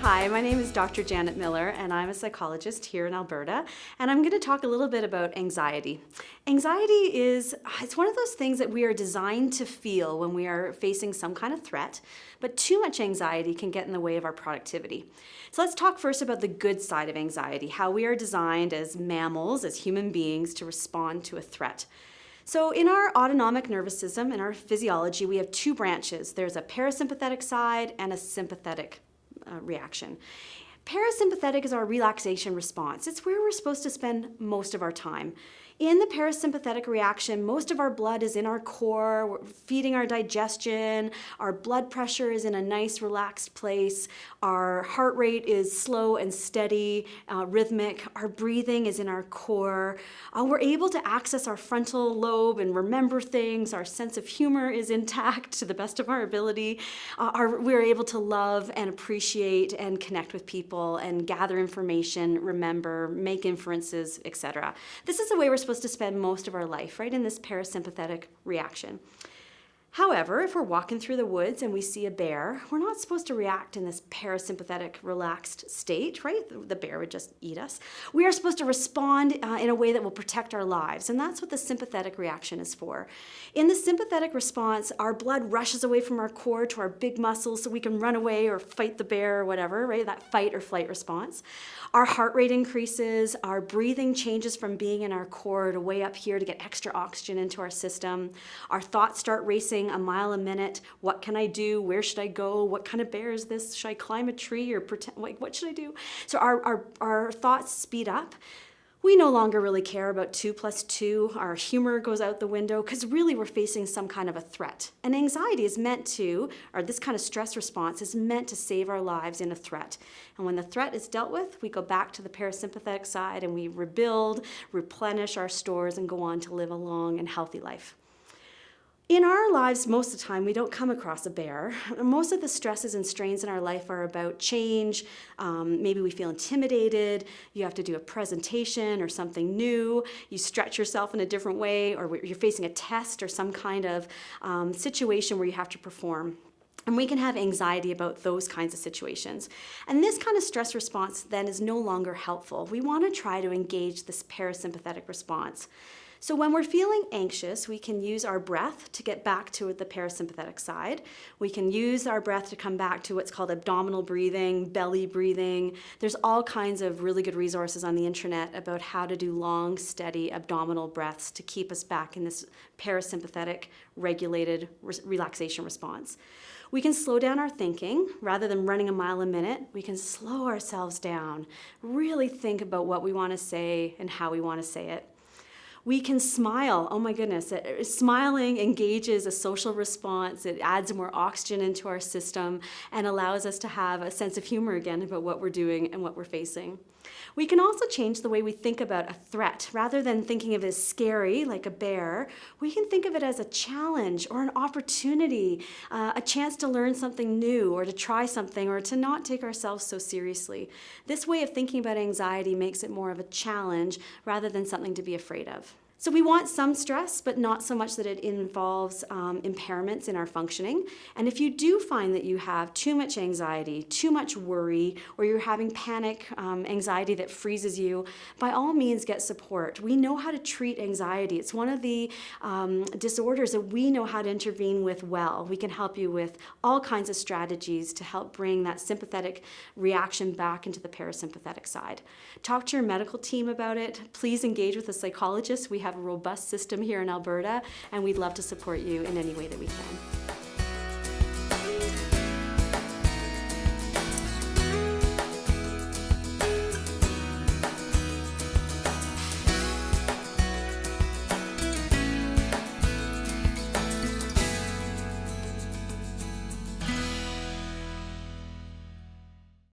Hi, my name is Dr. Janet Miller, and I'm a psychologist here in Alberta, and I'm going to talk a little bit about anxiety. Anxiety it's one of those things that we are designed to feel when we are facing some kind of threat, but too much anxiety can get in the way of our productivity. So let's talk first about the good side of anxiety, how we are designed as mammals, as human beings, to respond to a threat. So in our autonomic nervous system, in our physiology, we have two branches. There's a parasympathetic side and a sympathetic reaction. Parasympathetic is our relaxation response. It's where we're supposed to spend most of our time. In the parasympathetic reaction, most of our blood is in our core, we're feeding our digestion, our blood pressure is in a nice relaxed place, our heart rate is slow and steady, rhythmic, our breathing is in our core, we're able to access our frontal lobe and remember things, our sense of humor is intact to the best of our ability, we're able to love and appreciate and connect with people and gather information, remember, make inferences, etc. This is the way we're supposed to spend most of our life, right, in this parasympathetic reaction. However, if we're walking through the woods and we see a bear, we're not supposed to react in this parasympathetic, relaxed state, right? The bear would just eat us. We are supposed to respond in a way that will protect our lives, and that's what the sympathetic reaction is for. In the sympathetic response, our blood rushes away from our core to our big muscles so we can run away or fight the bear or whatever, right? That fight or flight response. Our heart rate increases, our breathing changes from being in our core to way up here to get extra oxygen into our system. Our thoughts start racing a mile a minute. What can I do? Where should I go? What kind of bear is this? Should I climb a tree or pretend? What should I do? So our thoughts speed up. We no longer really care about 2 plus 2. Our humor goes out the window because really we're facing some kind of a threat. And anxiety is meant to, or this kind of stress response is meant to save our lives in a threat. And when the threat is dealt with, we go back to the parasympathetic side and we rebuild, replenish our stores, and go on to live a long and healthy life. In our lives, most of the time, we don't come across a bear. Most of the stresses and strains in our life are about change. Maybe we feel intimidated. You have to do a presentation or something new. You stretch yourself in a different way, or you're facing a test or some kind of situation where you have to perform. And we can have anxiety about those kinds of situations. And this kind of stress response then is no longer helpful. We want to try to engage this parasympathetic response. So when we're feeling anxious, we can use our breath to get back to the parasympathetic side. We can use our breath to come back to what's called abdominal breathing, belly breathing. There's all kinds of really good resources on the internet about how to do long, steady abdominal breaths to keep us back in this parasympathetic, regulated relaxation response. We can slow down our thinking. Rather than running a mile a minute, we can slow ourselves down, really think about what we want to say and how we want to say it. We can smile. Oh my goodness, smiling engages a social response. It adds more oxygen into our system and allows us to have a sense of humor again about what we're doing and what we're facing. We can also change the way we think about a threat. Rather than thinking of it as scary, like a bear, we can think of it as a challenge or an opportunity, a chance to learn something new or to try something or to not take ourselves so seriously. This way of thinking about anxiety makes it more of a challenge rather than something to be afraid of. So we want some stress, but not so much that it involves impairments in our functioning. And if you do find that you have too much anxiety, too much worry, or you're having panic, anxiety that freezes you, by all means get support. We know how to treat anxiety. It's one of the disorders that we know how to intervene with well. We can help you with all kinds of strategies to help bring that sympathetic reaction back into the parasympathetic side. Talk to your medical team about it. Please engage with a psychologist. We have a robust system here in Alberta, and we'd love to support you in any way that we can.